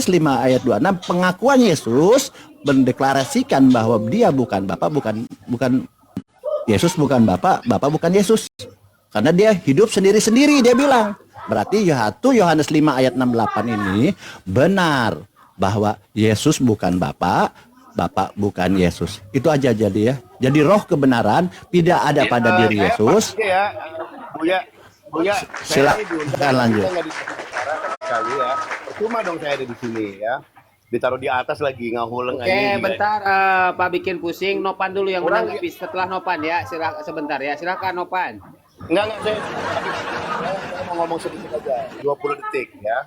Yohanes 5 ayat 26 pengakuan Yesus mendeklarasikan bahwa dia bukan Bapa, bukan Yesus bukan Bapa, Bapa bukan Yesus. Karena dia hidup sendiri-sendiri, dia bilang. Berarti Yohanes 5 ayat 68 ini benar bahwa Yesus bukan Bapa, Bapa bukan Yesus. Itu aja jadi ya. Jadi roh kebenaran tidak ada pada diri Yesus. Buya, silakan lanjut. Kali ya. Percuma dong saya ada di sini ya. Ditaruh di atas lagi ngahuleng aja. Oke, bentar Pak bikin pusing. Nopan dulu yang menanggapi setelah Nopan ya. Sebentar ya. Silakan Nopan. Enggak saya mau ngomong sedikit aja, 20 detik ya.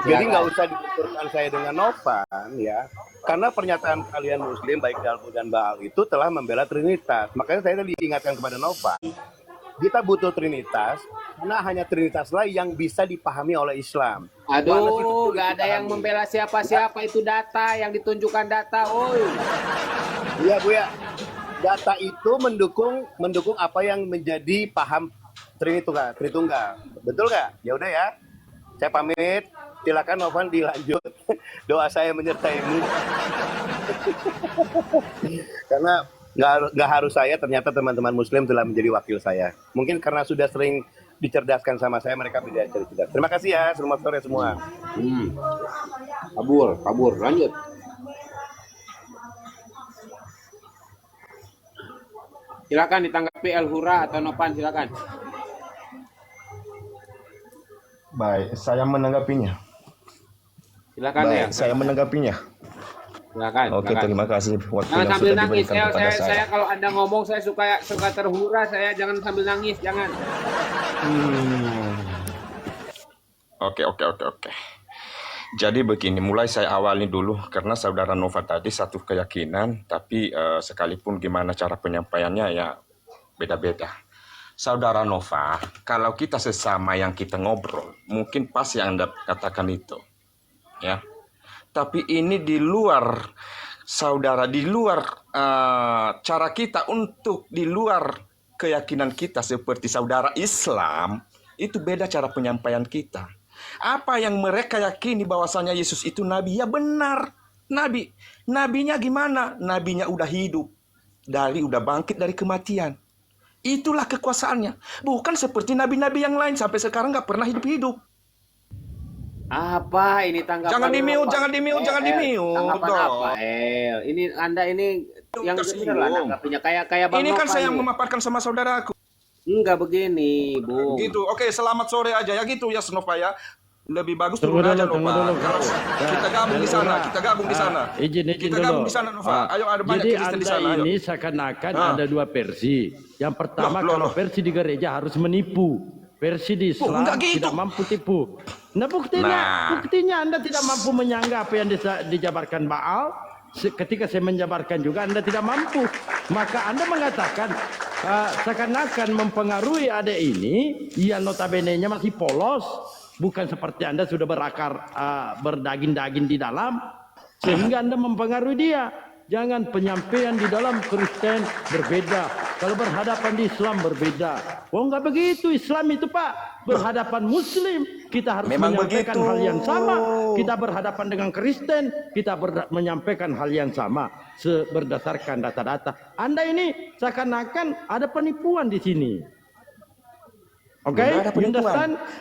Jadi nggak usah dibenturkan saya dengan Novan ya. Karena pernyataan kalian Muslim baik Dalbo dan Baal itu telah membela Trinitas. Makanya saya tadi ingatkan kepada Novan, kita butuh Trinitas karena hanya Trinitaslah yang bisa dipahami oleh Islam. Aduh, nggak ada yang membela siapa-siapa, itu data yang ditunjukkan data. Iya Bu ya. Data itu mendukung apa yang menjadi paham Tritunggal. Betul nggak? Ya udah ya. Saya pamit. Silakan Novan dilanjut. Doa saya menyertaimu. Karena nggak harus saya, ternyata teman-teman Muslim telah menjadi wakil saya. Mungkin karena sudah sering dicerdaskan sama saya, mereka tidak cerdas. Terima kasih ya. Selamat sore semua. Kabur. Lanjut. Silakan ditanggapi El Hura atau Nopan, silakan. Baik, saya menanggapinya. Silakan ya. Saya menanggapinya. Silakan. Oke, terima kasih waktu Jangan yang sambil sudah nangis. diberikan kepada Saya kalau Anda ngomong saya suka terhura, saya jangan sambil nangis, jangan. Oke. Jadi begini, mulai saya awali dulu karena saudara Nova tadi satu keyakinan, tapi sekalipun gimana cara penyampaiannya ya beda-beda. Saudara Nova, kalau kita sesama yang kita ngobrol, mungkin pas yang Anda katakan itu, ya. Tapi ini di luar, saudara, di luar cara kita untuk di luar keyakinan kita seperti saudara Islam, itu beda cara penyampaian kita. Apa yang mereka yakini bahwasanya Yesus itu nabi, ya benar. Nabinya gimana? Nabinya udah hidup, udah bangkit dari kematian. Itulah kekuasaannya. Bukan seperti nabi-nabi yang lain sampai sekarang nggak pernah hidup. Apa ini tanggapan? Jangan di-mute. Tanggapan apa? Ini Anda ini yang benar lah tanggapinya kayak Bang Ini kan Nopan saya nih. memaparkan sama saudaraku. Enggak begini, Bung. Gitu. Oke, selamat sore aja ya gitu ya Snova ya. Lebih bagus turun aja Nova. Kita gabung di sana, Izin kita dulu. gabung di sana Nova. Ayo ada banyak Jadi Kristen di sana. Anda ini seakan-akan ada dua versi. Yang pertama kalau versi di gereja harus menipu. Versi di Islam gitu. tidak mampu tipu. Nah buktinya Anda tidak mampu menyangga apa yang dijabarkan Baal. Ketika saya menjabarkan juga Anda tidak mampu. Maka Anda mengatakan seakan-akan mempengaruhi adik ini yang notabene-nya masih polos. Bukan seperti Anda sudah berakar, berdaging-daging di dalam, sehingga Anda mempengaruhi dia. Jangan penyampaian di dalam Kristen berbeda. Kalau berhadapan di Islam berbeda. Enggak begitu. Islam itu Pak, berhadapan Muslim. Kita harus menyampaikan hal yang sama. Kita berhadapan dengan Kristen, kita menyampaikan hal yang sama. Berdasarkan data-data. Anda ini seakan-akan ada penipuan di sini. Oke,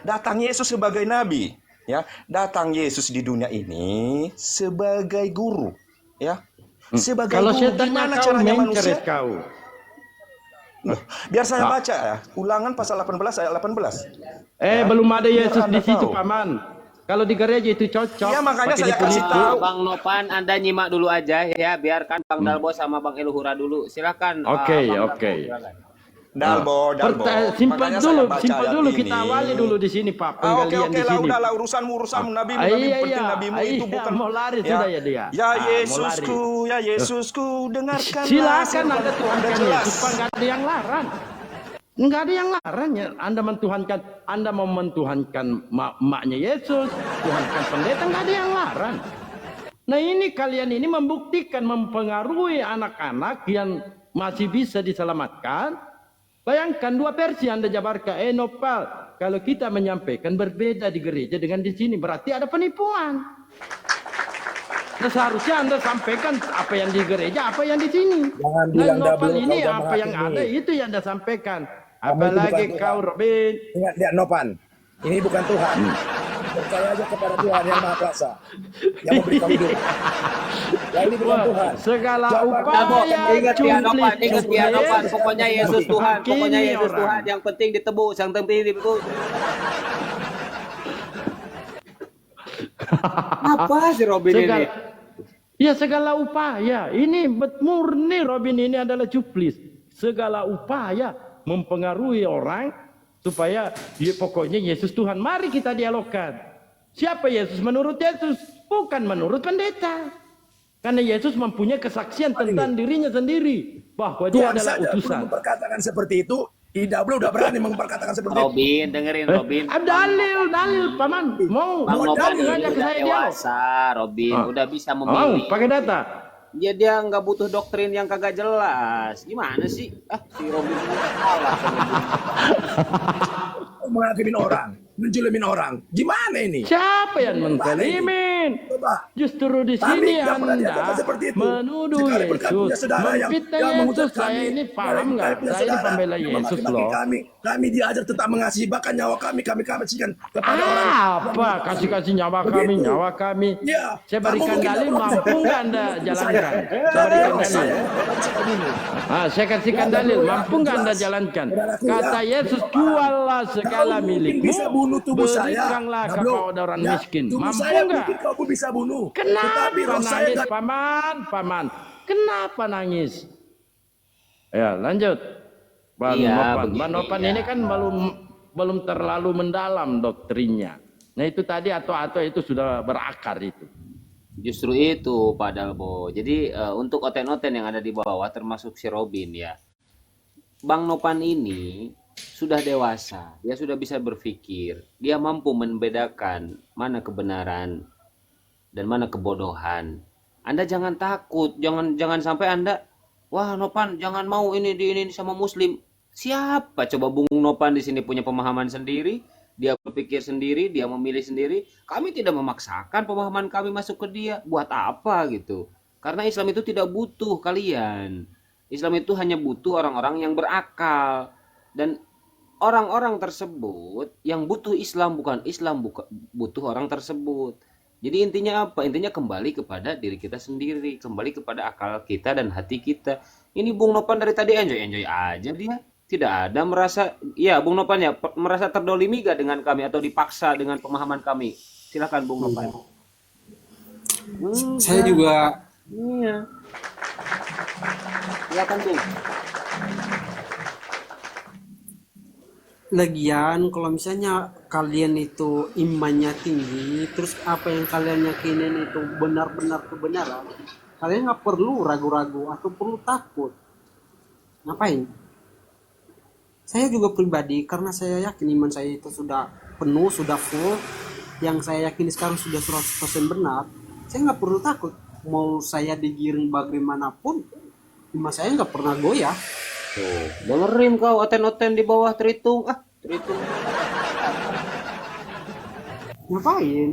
datang Yesus sebagai nabi, ya. Datang Yesus di dunia ini sebagai guru, ya. Sebagai kalau guru, saya tanya gimana kau caranya manusia? Kau. Biar saya baca ya. Ulangan pasal 18 ayat 18. Belum ada Yesus di situ, Paman. Kalau di gereja itu cocok. Iya, makanya saya kasih tahu. Bang Nopan, Anda nyimak dulu aja ya, biarkan Bang Dalbo sama Bang Eluhura dulu. Silakan. Oke. Dalbo. Simpan dulu kita awali dulu di sini Pak. Penggalian di sini. Udahlah urusanmu nabimu penting nabimu itu bukan mau lari sudah ya dia. Ya Yesusku, dengarkanlah. Silakan Anda tuhankan Yesus, enggak ada yang larang. Enggak ada yang larang ya. Anda mau mentuhankan maknya Yesus, tuhankan pendeta, enggak ada yang larang. Nah ini kalian ini membuktikan mempengaruhi anak-anak yang masih bisa diselamatkan. Bayangkan dua versi Anda jabarkan. Nopal, kalau kita menyampaikan berbeda di gereja dengan di sini berarti ada penipuan. seharusnya Anda sampaikan apa yang di gereja, apa yang di sini. Jangan Nah, bilang Nopan double, ini kau udah apa yang menghakimi. ada itu yang Anda sampaikan. Kamu itu Apalagi bukan kau Tuhan. Robin. Ingat, lihat Nopan. Ini bukan Tuhan. Percaya aja kepada Tuhan yang Maha Kuasa, yang memberi kamu hidup. Ya, ini bukan Wah, Tuhan. segala Jangan- upaya Ingat ya Nopan, ingat ya cuplik, Nopan. Pokoknya Yesus Tuhan, pokoknya menghakimi Yesus orang. Tuhan. Yang penting ditebus, yang penting ditebus. Apa sih Robin ini? Ya segala upaya, ini murni Robin ini adalah cuplis. Segala upaya mempengaruhi orang supaya ya, pokoknya Yesus Tuhan. Mari kita dialogkan. Siapa Yesus menurut Yesus? Bukan menurut pendeta. Karena Yesus mempunyai kesaksian tentang dirinya sendiri bahwa dia Tuhan adalah saja belum utusan. memperkatakan seperti itu. Idabel udah berani memperkatakan seperti itu. Robin, dengerin Robin. Dalil, paman. Mau Bang Nopan ngajak udah saya dialog. dewasa, Robin. Ah. Udah bisa Mau memilih. pakai data. Dia nggak butuh doktrin yang kagak jelas. Gimana sih? Si Robin ini salah. Menghakimin orang, menjulimin orang. Gimana ini? Siapa yang menzalimin? Coba. Justru di Kami sini tidak pernah Anda dikatakan seperti itu. menuduh Sekalipun kami punya Yesus, saudara yang memfitnah mengutus Yesus. Saya ini paham nggak? kami punya Saya ini saudara pembela yang Yesus memaki-maki loh. Kami diajar tentang mengasihi, bahkan nyawa kami kasihkan kepada orang. Apa kasih nyawa kami, Begitu. nyawa kami? Ya, Saya kamu berikan mungkin dalil, tak mampu perlu. nggak Anda jalankan? Saya Dari berikan orang dalil. saya, orang saya bunuh. Saya kasihkan Ya, dalil, ya, mampu nggak Anda jelas. jalankan? Saudaraku, Kata ya. Yesus, juallah segala Kau mungkin milikmu, bisa bunuh tubuh saya. berikanlah Nah, bro, kepada orang ya, miskin. tubuh Mampu saya nggak? mungkin kau bisa bunuh. Kenapa Tetapi roh saya nangis, nggak. Kenapa nangis? Ya, lanjut. Bang Iya, Nopan. begini, Bang Nopan ya. ini kan belum terlalu mendalam doktrinnya. Nah, itu tadi atau itu sudah berakar itu. Justru itu Pak Dalbo. Jadi untuk oten-oten yang ada di bawah termasuk si Robin ya. Bang Nopan ini sudah dewasa, dia sudah bisa berpikir, dia mampu membedakan mana kebenaran dan mana kebodohan. Anda jangan takut, jangan sampai Anda, wah Nopan jangan mau ini sama Muslim. Siapa coba Bung Nopan di sini punya pemahaman sendiri, dia berpikir sendiri, dia memilih sendiri. Kami tidak memaksakan pemahaman kami masuk ke dia. Buat apa gitu? Karena Islam itu tidak butuh kalian. Islam itu hanya butuh orang-orang yang berakal. Dan orang-orang tersebut yang butuh Islam bukan butuh orang tersebut. Jadi intinya apa? Intinya kembali kepada diri kita sendiri, kembali kepada akal kita dan hati kita. Ini Bung Nopan dari tadi enjoy aja dia. Tidak ada merasa, ya Bung Nopan ya, merasa terdolimi gak dengan kami atau dipaksa dengan pemahaman kami? Silakan Bung Nopan. Saya juga Iya. Silakan Bung. lagian kalau misalnya kalian itu imannya tinggi, terus apa yang kalian yakinin itu benar-benar kebenaran, kalian nggak perlu ragu-ragu atau perlu takut. Ngapain? Saya juga pribadi, karena saya yakin iman saya itu sudah penuh, sudah full, yang saya yakini sekarang sudah 100% benar, saya nggak perlu takut. Mau saya digiring bagaimanapun, iman saya nggak pernah goyah. Tuh, dengerin kau oten-oten di bawah Tritung. Tritung. Ngapain?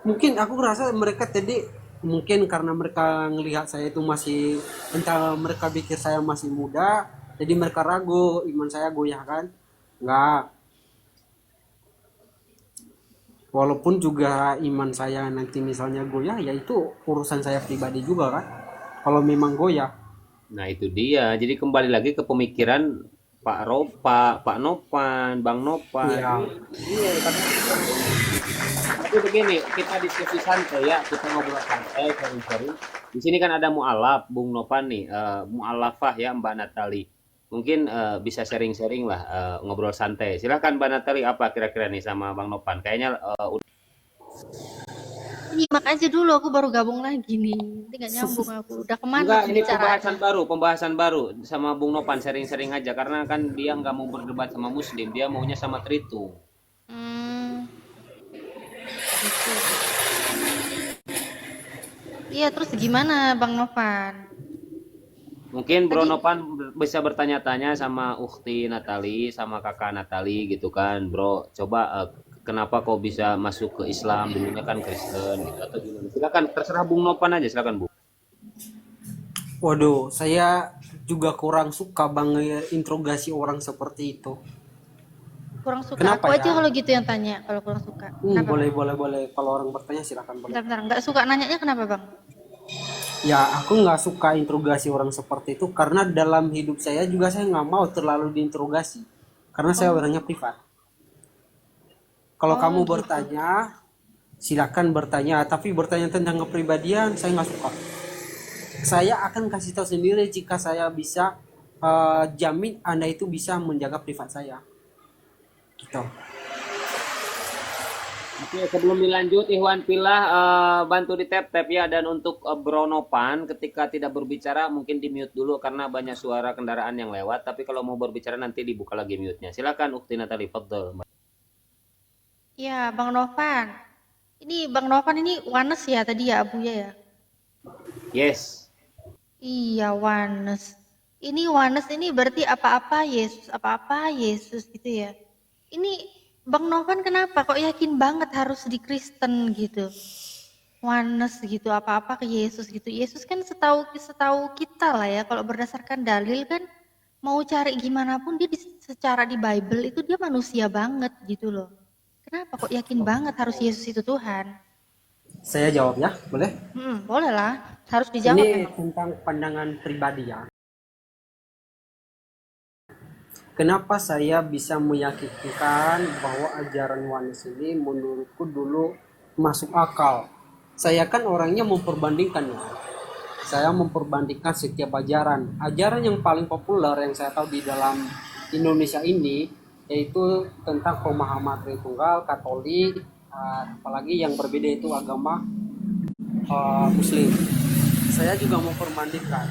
Mungkin aku rasa mereka tadi, mungkin karena mereka ngelihat saya itu masih, entah mereka pikir saya masih muda, jadi mereka ragu iman saya goyah kan? Enggak. Walaupun juga iman saya nanti misalnya goyah, ya itu urusan saya pribadi juga kan. Kalau memang goyah. Nah itu dia. Jadi kembali lagi ke pemikiran Pak Nopan, Bang Nopan. Iya. Iya. Tapi begini, kita diskusi santai ya, kita ngobrol santai, sharing-sharing. Di sini kan ada mualaf, Bung Nopan nih, mualafah ya Mbak Natali. Mungkin bisa sharing-sharing lah, ngobrol santai. Silahkan Mbak Natali, apa kira-kira nih sama Bang Nopan? Kayaknya Nyimak aja dulu, aku baru gabung lagi nih. Nanti gak nyambung aku. Udah kemana enggak, ini pembicaraan? pembahasan baru sama Bung Nopan, sharing-sharing aja. Karena kan dia nggak mau berdebat sama Muslim, dia maunya sama Tritung. Gitu. Iya, terus gimana Bang Novan? Mungkin Bro Nopan bisa bertanya-tanya sama Ukti Natali, sama kakak Natali gitu kan, Bro. Coba kenapa kau bisa masuk ke Islam, dulunya kan Kristen gitu atau gimana? Silakan, terserah Bung Nopan aja, silakan Bung. Waduh, saya juga kurang suka bang interogasi orang seperti itu. Kurang suka. Kenapa Aku aja ya? kalau gitu yang tanya, kalau kurang suka. Kenapa, Boleh, Bang? boleh. Kalau orang bertanya silakan boleh. Bentar. Nggak suka nanyanya kenapa, Bang? Ya, aku nggak suka interogasi orang seperti itu karena dalam hidup saya juga saya nggak mau terlalu diinterogasi karena saya orangnya privat. Kalau kamu gitu. bertanya, silakan bertanya, tapi bertanya tentang kepribadian saya nggak suka. Saya akan kasih tahu sendiri jika saya bisa jamin Anda itu bisa menjaga privat saya. Gitu. Oke, sebelum dilanjut, Ikhwan Pilah bantu di tap-tap ya. Dan untuk Bro Nopan, ketika tidak berbicara mungkin di mute dulu karena banyak suara kendaraan yang lewat. Tapi kalau mau berbicara nanti dibuka lagi mute-nya. Silakan Ukti Natali, fadhol. Ya, Bang Novan. Ini Bang Novan ini Wanes ya tadi ya, Abuya ya? Yes. Iya, Wanes. Ini Wanes ini berarti apa-apa Yesus gitu ya. Ini Bang Novan kenapa kok yakin banget harus di Kristen gitu? Wanes gitu, apa-apa ke Yesus gitu. Yesus kan setahu kita lah ya, kalau berdasarkan dalil kan mau cari gimana pun dia secara di Bible itu dia manusia banget gitu loh. Kenapa kok yakin banget harus Yesus itu Tuhan? Saya jawab ya, boleh? Boleh lah, harus dijawab Ini memang. tentang pandangan pribadi ya. Kenapa saya bisa meyakinkan bahwa ajaran Wanes ini menurutku dulu masuk akal? Saya kan orangnya memperbandingkan ya. Saya memperbandingkan setiap ajaran. Ajaran yang paling populer yang saya tahu di dalam Indonesia ini yaitu tentang pemahaman Tritunggal, Katolik, apalagi yang berbeda itu agama Muslim. Saya juga memperbandingkan.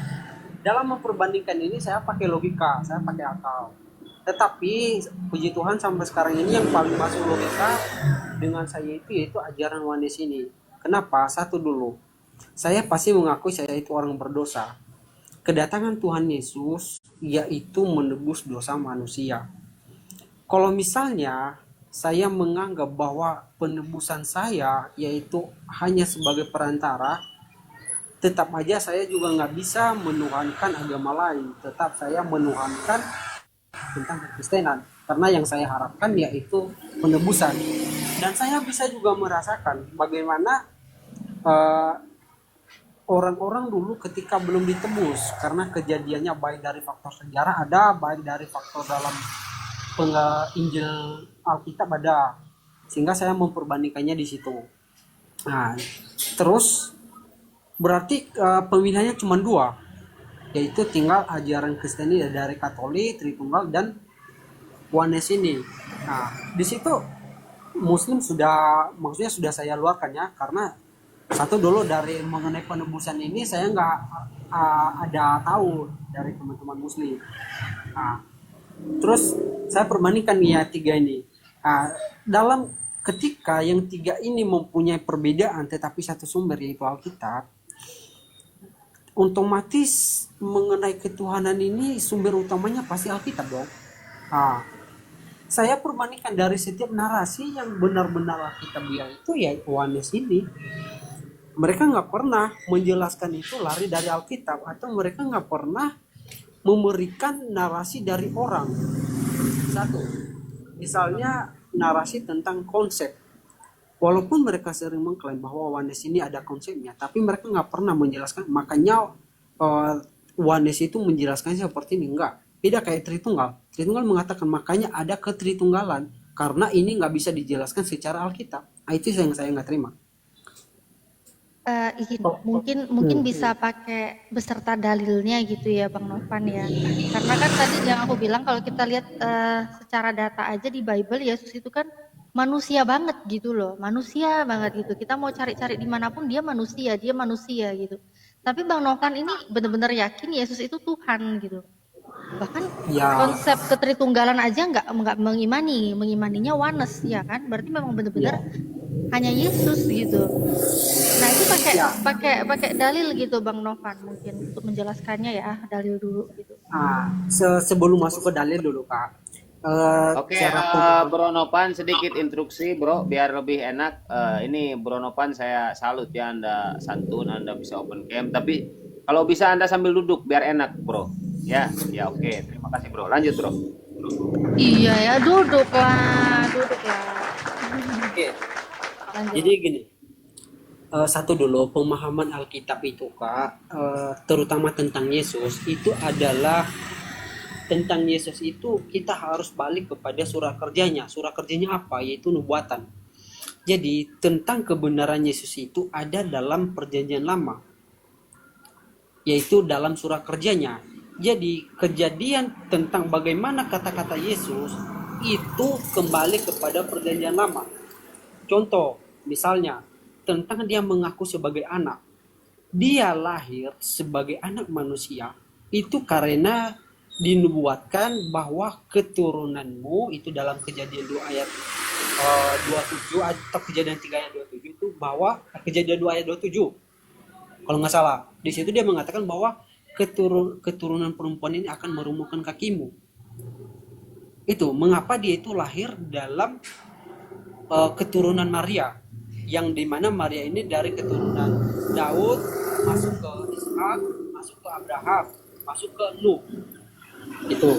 Dalam memperbandingkan ini saya pakai logika, saya pakai akal. Tetapi puji Tuhan sampai sekarang ini yang paling masuk logika dengan saya itu ajaran Wanes ini. Kenapa? Satu dulu, saya pasti mengakui saya itu orang berdosa. Kedatangan Tuhan Yesus yaitu menebus dosa manusia. Kalau misalnya saya menganggap bahwa penebusan saya yaitu hanya sebagai perantara, tetap aja saya juga nggak bisa menuhankan agama lain. Tetap saya menuhankan tentang kekristenan karena yang saya harapkan yaitu penebusan. Dan saya bisa juga merasakan bagaimana orang-orang dulu ketika belum ditebus karena kejadiannya baik dari faktor sejarah ada, baik dari faktor dalam Injil Alkitab ada, sehingga saya memperbandingkannya di situ. Nah, terus berarti pemilihannya cuma dua, yaitu tinggal ajaran Kristen ini dari Katolik, Tritunggal, dan Wanes ini. Nah, di situ Muslim maksudnya sudah saya luarkan ya, karena satu dulu dari mengenai penebusan ini saya nggak ada tahu dari teman-teman Muslim. Nah, terus saya perbandingkan ya tiga ini. Nah, dalam ketika yang tiga ini mempunyai perbedaan tetapi satu sumber yaitu Alkitab, otomatis mengenai ketuhanan ini sumber utamanya pasti Alkitab dong. Nah, saya perbandingkan dari setiap narasi yang benar-benar Alkitab bilang itu ya Wanes ini. Mereka nggak pernah menjelaskan itu lari dari Alkitab atau mereka nggak pernah memberikan narasi dari orang. Satu, misalnya narasi tentang konsep. Walaupun mereka sering mengklaim bahwa Wanes ini ada konsepnya, tapi mereka nggak pernah menjelaskan. Makanya Wanes itu menjelaskannya seperti ini, enggak. Beda kayak Tritunggal. Tritunggal mengatakan makanya ada ketritunggalan karena ini nggak bisa dijelaskan secara Alkitab. Itu yang saya nggak terima. Izin, mungkin bisa pakai beserta dalilnya gitu ya Bang Novan ya. Karena kan tadi yang aku bilang kalau kita lihat secara data aja di Bible Yesus itu kan manusia banget gitu loh, manusia banget gitu. Kita mau cari-cari dimanapun dia manusia gitu. Tapi Bang Novan ini benar-benar yakin Yesus itu Tuhan gitu. Bahkan Ya, konsep ketritunggalan aja nggak mengimaninya Wanes ya kan? Berarti memang benar-benar hanya Yesus gitu. Nah itu pakai dalil gitu Bang Novan mungkin untuk menjelaskannya ya dalil dulu gitu. sebelum masuk ke dalil dulu Kak. Oke, cara pemahaman. Bro Nopan sedikit instruksi Bro biar lebih enak. Ini Bro Nopan saya salut ya, Anda santun, Anda bisa open cam. Tapi kalau bisa Anda sambil duduk biar enak Bro. Ya, ya oke. Terima kasih Bro. Lanjut Bro. Iya ya, duduk lah, duduk lah. Oke, Lanjut. jadi gini, satu dulu pemahaman Alkitab itu Kak, terutama tentang Yesus itu adalah tentang Yesus itu kita harus balik kepada surah kerjanya. Surah kerjanya apa? Yaitu nubuatan. Jadi tentang kebenaran Yesus itu ada dalam perjanjian lama, yaitu dalam surah kerjanya. Jadi kejadian tentang bagaimana kata-kata Yesus itu kembali kepada perjanjian lama. Contoh, misalnya tentang dia mengaku sebagai anak. Dia lahir sebagai anak manusia itu karena dinubuatkan bahwa keturunanmu itu dalam Kejadian 2 ayat 27 atau Kejadian 3 ayat 27 itu bahwa Kejadian 2 ayat 27 kalau nggak salah. Di situ dia mengatakan bahwa keturunan perempuan ini akan merumukkan kakimu. Itu mengapa dia itu lahir dalam keturunan Maria, yang dimana Maria ini dari keturunan Daud masuk ke Ishak, masuk ke Abraham, masuk ke Nuh. Itu